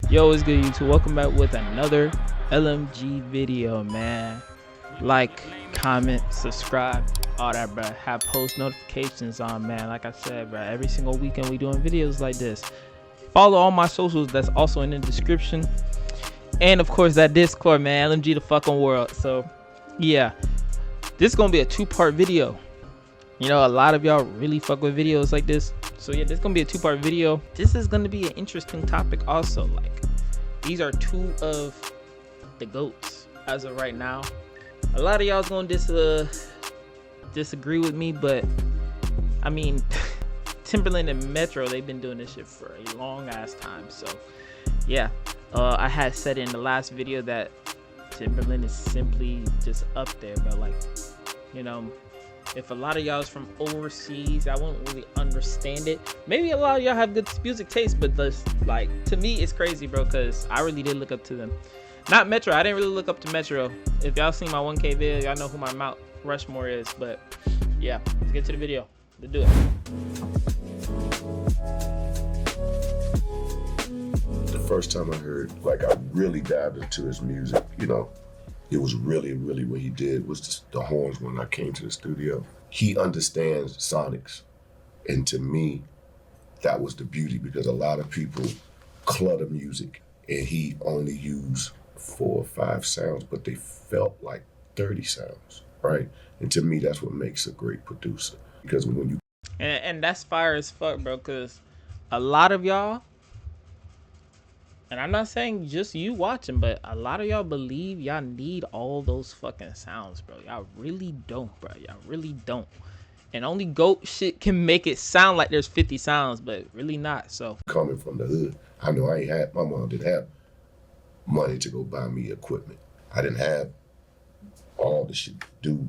Yo, what's good, YouTube? Welcome back with another LMG video, man. Like, comment, subscribe, all that, bro. Have post notifications on, man. Like I said, bro, every single weekend we doing videos like this. Follow all my socials, that's also in the description. And of course, that Discord, man. LMG the fucking world. So, yeah, this is gonna be a two-part video. You know, a lot of y'all really fuck with videos like this. So yeah, this is gonna be a two-part video. This is gonna be an interesting topic also. Like, these are two of the GOATs as of right now. A lot of y'all's gonna disagree with me, but I mean, Timberland and Metro, they've been doing this shit for a long ass time. So yeah, I had said in the last video that Timberland is simply just up there, but like, you know, if a lot of y'all is from overseas, I won't really understand it. Maybe a lot of y'all have good music taste, but this, like, to me, it's crazy, bro, because I really did look up to them. Not Metro. I didn't really look up to Metro. If y'all seen my 1K video, y'all know who my Mount Rushmore is. But yeah, let's get to the video. Let's do it. The first time I heard, like, I really dived into his music, you know, it was really what he did was just the horns when I came to the studio. He understands sonics. And to me, that was the beauty, because a lot of people clutter music and he only used 4 or 5 sounds, but they felt like 30 sounds, right? And to me, that's what makes a great producer. Because when you... And that's fire as fuck, bro, because a lot of y'all, and I'm not saying just you watching, but a lot of y'all believe y'all need all those fucking sounds, bro. Y'all really don't, bro. Y'all really don't. And only GOAT shit can make it sound like there's 50 sounds, but really not. So coming from the hood, I know I ain't had, my mom didn't have money to go buy me equipment. I didn't have all the shit to do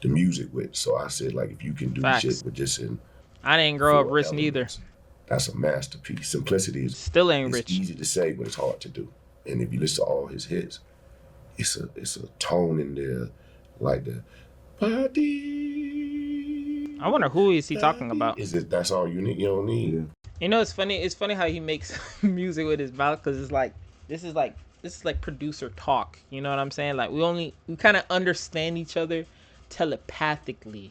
the music with. So I said, like, if you can do shit with just in... I didn't grow up rich neither. That's a masterpiece. Simplicity is still ain't rich. Easy to say, but it's hard to do. And if you listen to all his hits, it's a tone in there, like the party. I wonder who is he talking about. Is it that's all you need? You don't need. Yeah. You know, it's funny. It's funny how he makes music with his mouth, because it's like this is like producer talk. You know what I'm saying? Like we kind of understand each other telepathically,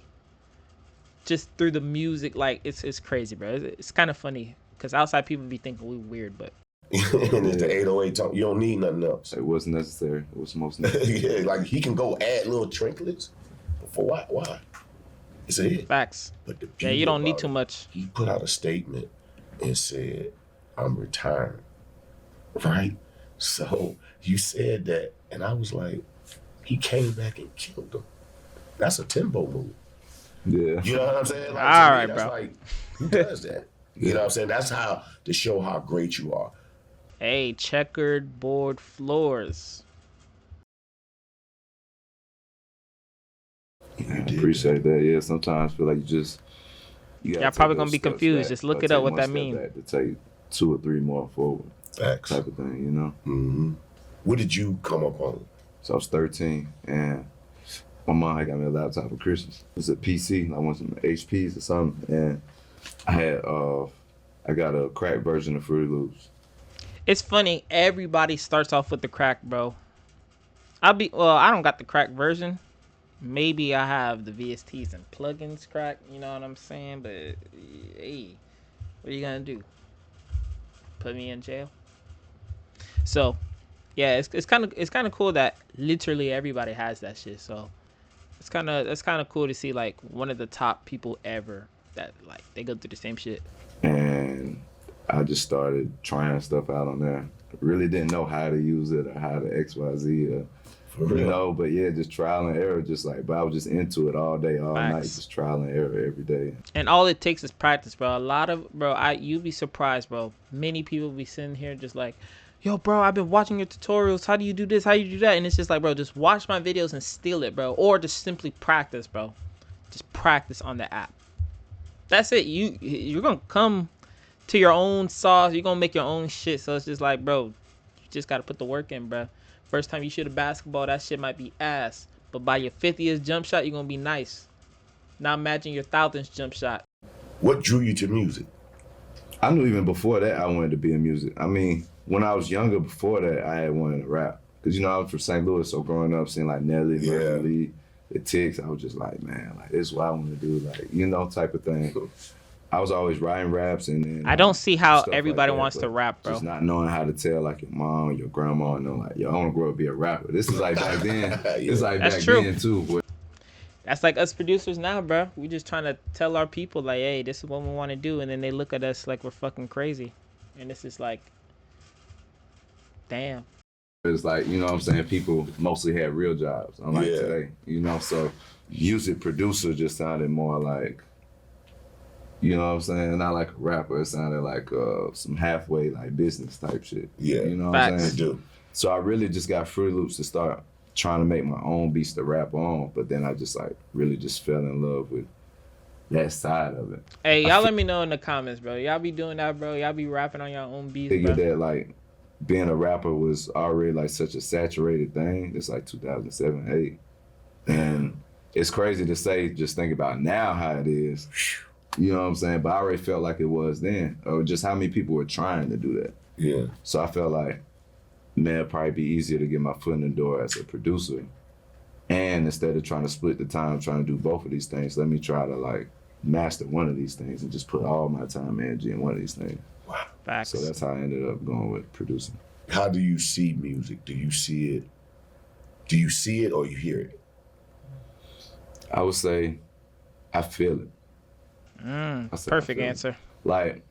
just through the music. Like it's crazy, bro. It's kind of funny, because outside people be thinking we weird, but and it's the 808 talk. You don't need nothing else. It was necessary. It was most necessary. Yeah, like he can go add little trinkets. But for what? Why? It's a hit. Facts. But the yeah, you don't need too much. He put out a statement and said, "I'm retiring." Right? So you said that, and I was like, he came back and killed him. That's a Timbo move. Yeah. You know what I'm saying? Like, all right, bro. Like, who does that? You know what I'm saying? That's how to show how great you are. Hey, checkered board floors. I appreciate that. Yeah, sometimes I feel like y'all probably gonna be confused. Back. Just look it up what that means. To take 2 or 3 more forward. Facts. Type of thing, you know? Mm-hmm. What did you come up on? So I was 13, and my mom had got me a laptop for Christmas. It was a PC. I wanted some HPs or something, and I got a cracked version of Fruity Loops. It's funny. Everybody starts off with the crack, bro. I don't got the crack version. Maybe I have the VSTs and plugins crack. You know what I'm saying? But hey, what are you gonna do? Put me in jail? So yeah, it's kind of cool that literally everybody has that shit. So it's kind of cool to see like one of the top people ever that like they go through the same shit. And I just started trying stuff out on there. Really didn't know how to use it or how to XYZ or you know, but yeah, just trial and error, just like, but I was just into it all day, all night, just trial and error every day. And all it takes is practice, bro. You'd be surprised, bro. Many people be sitting here just like, yo, bro, I've been watching your tutorials. How do you do this? How do you do that? And it's just like, bro, just watch my videos and steal it, bro. Or just simply practice, bro. Just practice on the app. That's it. You're going to come to your own sauce. You're going to make your own shit. So it's just like, bro, you just got to put the work in, bro. First time you shoot a basketball, that shit might be ass. But by your 50th jump shot, you're going to be nice. Now imagine your 1000th jump shot. What drew you to music? I knew even before that I wanted to be in music. I mean, when I was younger, before that, I had wanted to rap. Cause you know I was from St. Louis, so growing up seeing like Nelly, Virgil Lee, the Ticks, I was just like, man, like this is what I want to do, like type of thing. I was always writing raps, and then I don't see how everybody like that, wants to rap, bro. Just not knowing how to tell like your mom, your grandma, and them like, yo, I want to grow up to be a rapper. This is like back then. It's like That's back true. then too. But That's like us producers now, bro. We just trying to tell our people like, hey, this is what we want to do, and then they look at us like we're fucking crazy, and this is like, damn. it's like, you know what I'm saying, people mostly had real jobs, unlike today, so music producer just sounded more like, you know what I'm saying, not like a rapper. It sounded like some halfway like business type shit. Yeah, you know what I'm saying? They do. So I really just got Fruity Loops to start trying to make my own beats to rap on, but then I just like really just fell in love with that side of it. Hey, y'all let me know in the comments, bro. Y'all be doing that, bro? Y'all be rapping on your own beats, Figured bro? that like being a rapper was already like such a saturated thing. It's like 2007, 8. And it's crazy to say, just think about now how it is. You know what I'm saying? But I already felt like it was then, or just how many people were trying to do that. Yeah. So I felt like, man, it'd probably be easier to get my foot in the door as a producer. And instead of trying to split the time trying to do both of these things, let me try to like master one of these things and just put all my time and energy in one of these things. Wow. Facts. So that's how I ended up going with producing. How do you see music? Do you see it? Do you see it or you hear it? I would say I feel it. Perfect answer. Like,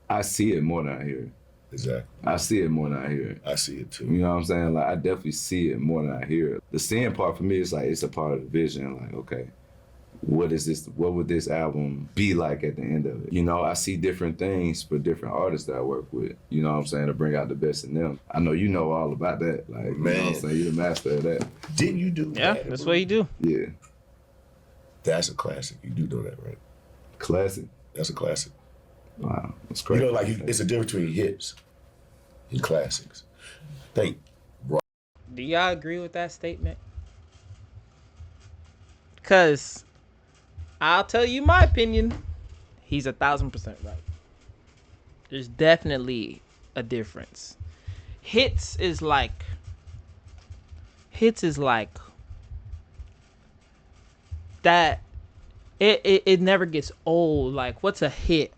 I see it more than I hear it. Exactly. I see it more than I hear it. I see it too. You know what I'm saying? Like, I definitely see it more than I hear it. The seeing part for me is like, it's a part of the vision. Like, okay, what would this album be like at the end of it? You know, I see different things for different artists that I work with, you know what I'm saying, to bring out the best in them. I know you know all about that. Like, Man. You know what I'm saying? You're the master of that. Didn't you do Yeah, that? that's what you do. Yeah. That's a classic. You do know that, right? Classic. That's a classic. Wow. That's crazy. You know, like it's a difference between hits and classics. Think. Do y'all agree with that statement? Cause I'll tell you my opinion. He's 1,000% right. There's definitely a difference. Hits is like that. It never gets old. Like, what's a hit?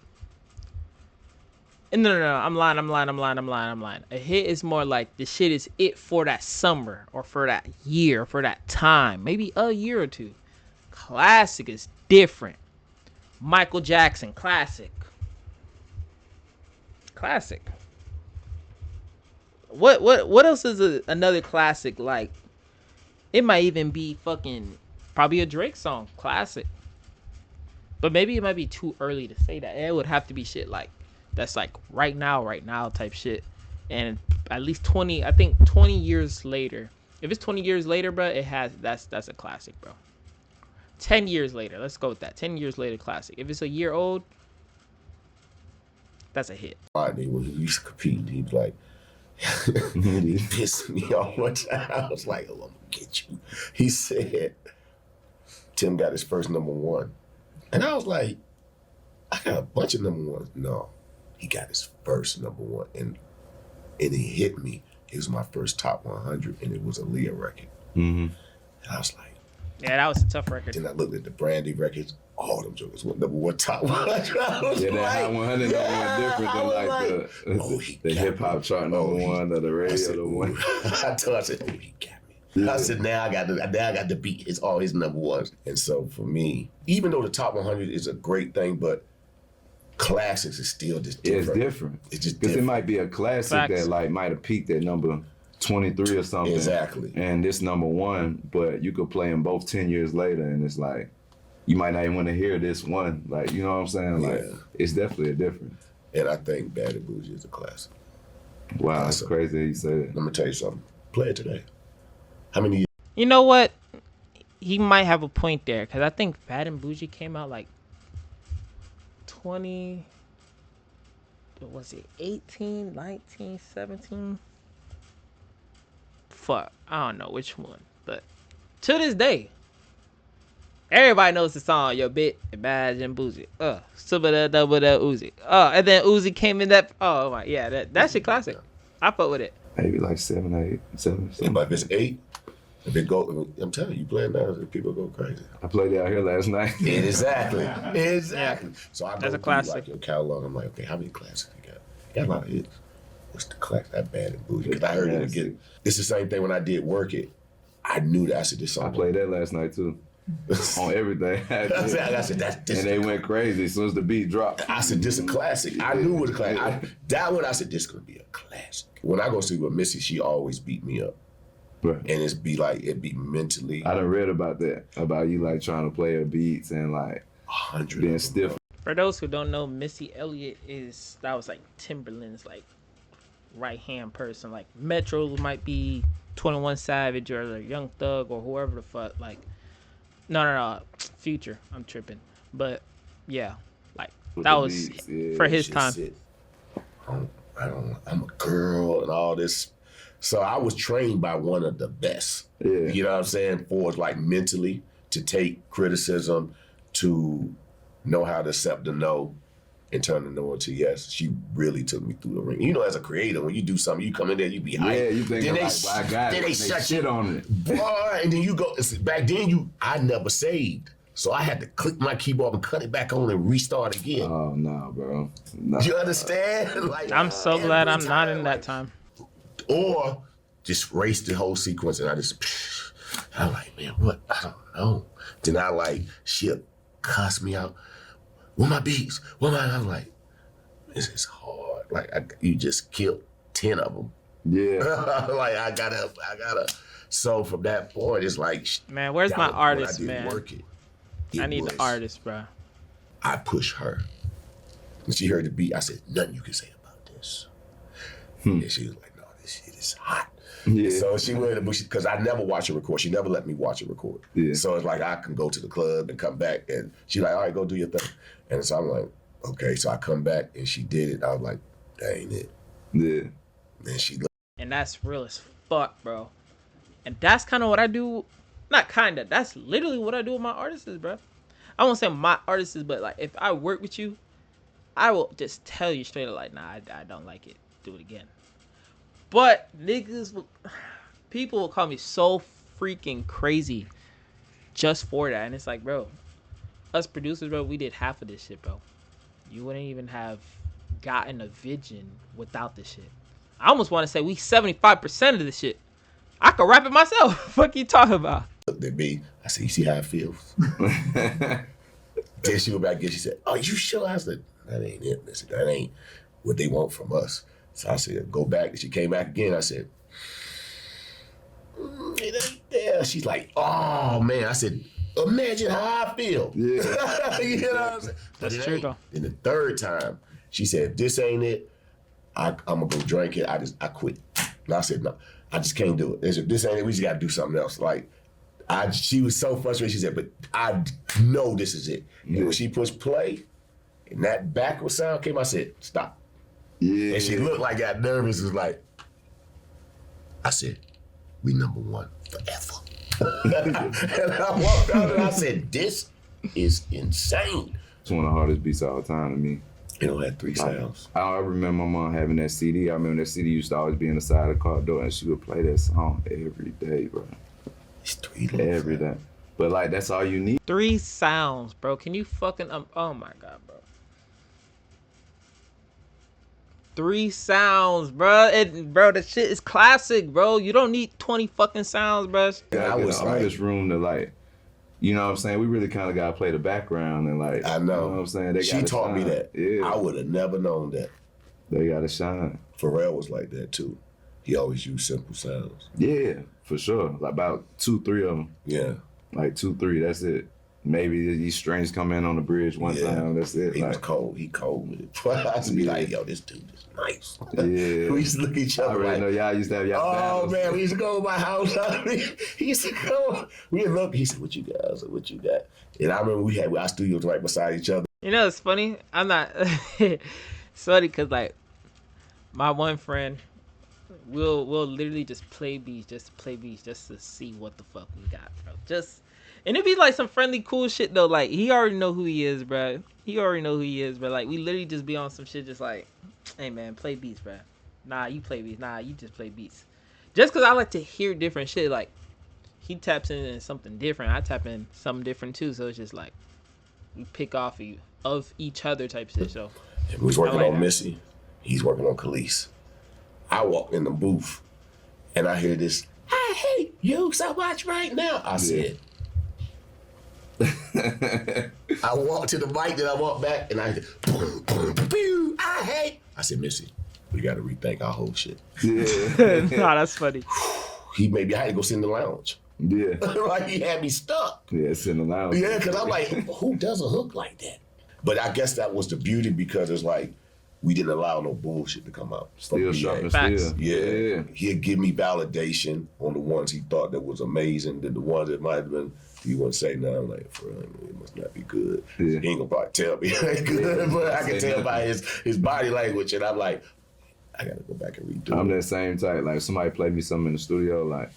No, I'm lying. A hit is more like the shit is it for that summer or for that year, for that time, maybe a year or two. Classic is different. Michael Jackson, classic. What else is another classic? Like, it might even be probably a Drake song, classic. But maybe it might be too early to say that. It would have to be shit like that's like right now type shit. And at least 20 years later. If it's 20 years later, bro, that's a classic, bro. 10 years later, let's go with that. 10 years later, classic. If it's a year old, that's a hit. Rodney, when he used to compete, he was like, he pissed me off one time. I was like, oh, I'm gonna get you. He said, Tim got his first #1. And I was like, I got a bunch of #1s. No, he got his first #1. And it hit me. It was my first top 100, and it was a Leah record. Mm-hmm. And I was like, yeah, that was a tough record. then I looked at the Brandy records. All them jokers were #1 top 100. Yeah, that Hot 100 different than like the hip hop chart #1 or the radio one. I said, oh, he got me. I said, now I got to beat all his #1s. And so for me, even though the top 100 is a great thing, but classics is still just different. It's different. It's just because different. it might be a classic Facts. that like might have peaked at number 23 or something. Exactly. And this #1, but you could play them both 10 years later, and it's like you might not even want to hear this one. Like, you know what I'm saying? Like, it's definitely a difference. And I think Bad and Bougie is a classic. Wow, that's crazy you say that. Let me tell you something. Play it today. How many years? You know what? He might have a point there, because I think Bad and Bougie came out like 20, was it 18, 19, 17? Fuck, I don't know which one, but to this day, everybody knows the song, Yo Bit, Bad and Bougie. Super double Uzi. And then Uzi came in that, oh my, yeah, that shit classic. I fuck with it. Maybe like 7, 8, 7. Yeah, but if it's 8, if it go, I'm telling you, playing now, people go crazy. I played it out here last night. Exactly. Yeah. So I go That's a through classic. like your catalog. I'm like, okay, how many classics you got? You got a lot of hits. What's the classic? That Bad and Bougie. Because I heard it again. It's the same thing when I did Work It. I knew that. I said, this song. I played that last night too. On everything. I said, that's this. And they went crazy as soon as the beat dropped. I said, this is a classic. I knew it was a classic. That one, I said, this is going to be a classic. When I go see with Missy, she always beat me up. Right. And it'd be mentally. I done read about that, about you like trying to play her beats and like 100 being of them, stiff. bro. For those who don't know, Missy Elliott that was like Timberland's like right hand person. Like Metro might be 21 Savage or like Young Thug or whoever the fuck. Like no, Future. I'm tripping, but yeah, like With that the was beats, yeah. for his Shit time. said, I'm a girl and all this. So I was trained by one of the best. Yeah. You know what I'm saying? For like mentally to take criticism, to know how to accept the no and turn the no into yes. She really took me through the ring. You know, as a creator, when you do something, you come in there, you be hyped. Yeah, you think Then like, they- well, I got then it. they They shut shit you- on it. Boy, and then you go, back then I never saved. So I had to click my keyboard and cut it back on and restart again. Oh no, bro. No. You understand? Like, I'm so glad I'm every not in time, that like, time. Or just race the whole sequence and I'm like, man, what? I don't know. Then I like, shit, cuss me out. Where my beats? I'm like, this is hard. Like, you just killed 10 of them. Yeah. Like, I gotta. So from that point, it's like, Man, where's that my was when I artist, did man? Work It. I It need the was- artist, bro. I pushed her. When she heard the beat, I said, nothing you can say about this. And she was like, no, this shit is hot. Yeah. So she went, because I never watch her record. She never let me watch her record. Yeah. So it's like I can go to the club and come back, and she like, all right, go do your thing. And so I'm like, okay. So I come back and she did it. I was like, that ain't it. Yeah. And she And that's real as fuck, bro. And that's kind of what I do. Not kind of. That's literally what I do with my artists, bro. I won't say my artists, but like if I work with you, I will just tell you straight up, like, nah, I don't like it. Do it again. But people will call me so freaking crazy just for that. And it's like, bro, us producers, bro, we did half of this shit, bro. You wouldn't even have gotten a vision without this shit. I almost want to say we 75% of this shit. I could rap it myself. Fuck you talking about? looked at me. I said, you see how it feels? Then she went back again. She said, oh, you sure? I said, that ain't it. I said, that ain't what they want from us. So I said, go back. And she came back again. I said, it ain't there. She's like, oh, man. I said, imagine how I feel. Yeah. You know what I'm saying? But That's it true, ain't. though. Then the third time, she said, if this ain't it, I'm going to go drink it. I quit. And I said, no, I just can't do it. They said, this ain't it. We just got to do something else. Like, she was so frustrated. She said, but I know this is it. And when she pushed play, and that backward sound came, I said, stop. Yeah. And she looked like got nervous. Was like, I said, we number one forever. And I walked out and I said, this is insane. It's one of the hardest beats of all time to me. It don't have three sounds. I remember my mom having that CD. I remember that CD used to always be in the side of the car door, and she would play that song every day, bro. It's three little Every day. sounds. But like, that's all you need. 3 sounds, bro. Can you fucking oh my god, bro. 3 sounds, bro. Bro, the shit is classic, bro. You don't need 20 fucking sounds, bro. And I Gotta get was an like, artist room to like, you know what I'm saying? We really kind of got to play the background and like, I you know. know what I'm saying? They She gotta taught me shine. that. Yeah. I would have never known that. They got to shine. Pharrell was like that too. He always used simple sounds. Yeah, for sure. Like about 2, 3 of them. Yeah. Like 2, 3, that's it. Maybe these strings come in on the bridge one Yeah. time, that's it. He was Like, cold. He cold with it. I used to be Yeah. like, yo, this dude is nice. Yeah. We used to look at each I other already like, know y'all used to have y'all oh battles. man, we used to go to my house. He used to go. We would look. He said, "What you got?" I said, "What you got?" And I remember we had our studios right beside each other. You know, it's funny. I'm not. It's funny because like my one friend, we'll literally just play beats, just to see what the fuck we got, bro. And it'd be like some friendly, cool shit though. Like he already know who he is, bro. He already know who he is, bro. Like we literally just be on some shit, just like, hey man, play beats, bro. Nah, you play beats. Nah, you just play beats. Just because I like to hear different shit. Like, he taps in something different. I tap in something different too. So it's just like, we pick off of each other type shit. So, If we was working like on that. Missy, he's working on Khalees. I walk in the booth and I hear this, I hate you so much right now. I said, I walked to the mic, then I walked back, and I hate. I said, Missy, we got to rethink our whole shit. Yeah. Nah, that's funny. He made me, I had to go sit in the lounge. Yeah. Like, he had me stuck. Yeah, sitting around. Yeah, because I'm like, who does a hook like that? But I guess that was the beauty, because it's like, we didn't allow no bullshit to come out. from Still BA. sharp and Facts. still. Yeah. He'd give me validation on the ones he thought that was amazing, then the ones that might have been, he wouldn't say nothing. I'm like, for him, it must not be good. Yeah. He ain't gonna probably tell me it ain't good, but I can tell by his body language, and I'm like, I gotta go back and redo I'm it. that same type. Like, somebody play me something in the studio, like,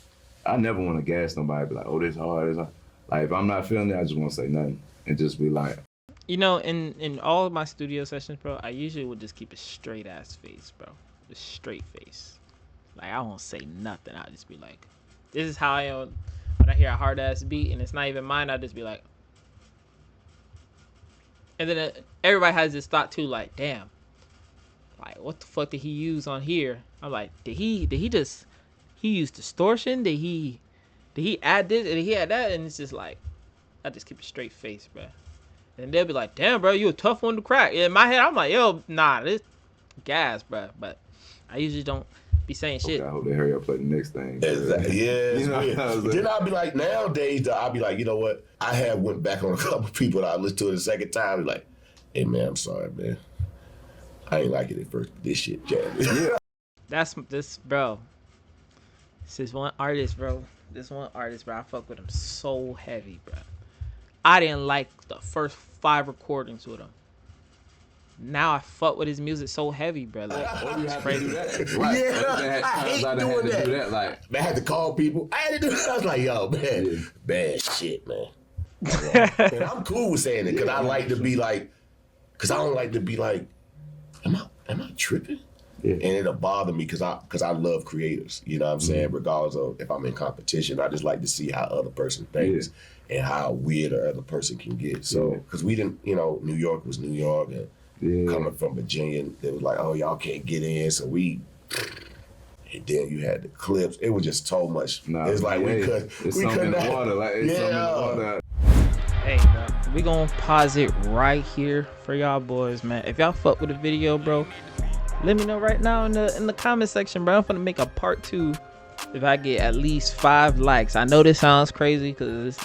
I never want to gas nobody, be like, oh, this hard, this hard. Like, if I'm not feeling it, I just want to say nothing and just be like, You know, in all of my studio sessions, bro, I usually would just keep a straight ass face, bro. Just straight face. Like, I won't say nothing. I'll just be like, this is how I am when I hear a hard ass beat and it's not even mine. I'll just be like, and then everybody has this thought too, like, damn, like, what the fuck did he use on here? I'm like, did he use distortion? Did he add this? Did he add that? And it's just like, I just keep a straight face, bro. And they'll be like, damn, bro, you a tough one to crack. In my head, I'm like, yo, nah, this gas, bro. But I usually don't be saying shit. okay, I hope they hurry up, play the next thing. Exactly. Yeah, it's You know weird. what I'm saying? Then I'll be like, nowadays, I'll be like, you know what? I have went back on a couple people that I listened to it the second time. Be like, hey, man, I'm sorry, man. I ain't like it at first, but this shit jamming. Yeah. That's this, bro. This is one artist, bro. This one artist, bro. I fuck with him so heavy, bro. I didn't like the first 5 recordings with him. Now I fuck with his music so heavy, bro. Like, Or you it's have to do crazy. that. Right. Yeah, I hate doing that. Do that. Like, Man, I had to call people. I had to do that. I was like, yo, man, Yeah. bad shit, man. And I'm cool with saying it, because I like to be like, because I don't like to be like, am I tripping? Yeah. And it'll bother me because I love creators. You know what I'm saying? Regardless of if I'm in competition, I just like to see how other person thinks and how weird the other person can get. So, because we didn't, you know, New York was New York, and coming from Virginia, it was like, oh, y'all can't get in. So and then you had the clips. It was just so much. Nah, it's like we it's something in couldn't. the water. Like, it's something in the water. Hey, bro. We gonna pause it right here for y'all boys, man. If y'all fuck with the video, bro, let me know right now in the comment section, bro. I'm gonna make a part 2 if I get at least 5 likes. I know this sounds crazy, because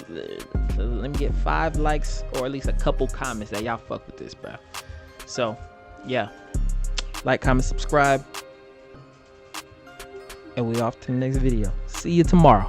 let me get 5 likes or at least a couple comments that y'all fuck with this, bro. So, yeah. Like, comment, subscribe. And we off to the next video. See you tomorrow.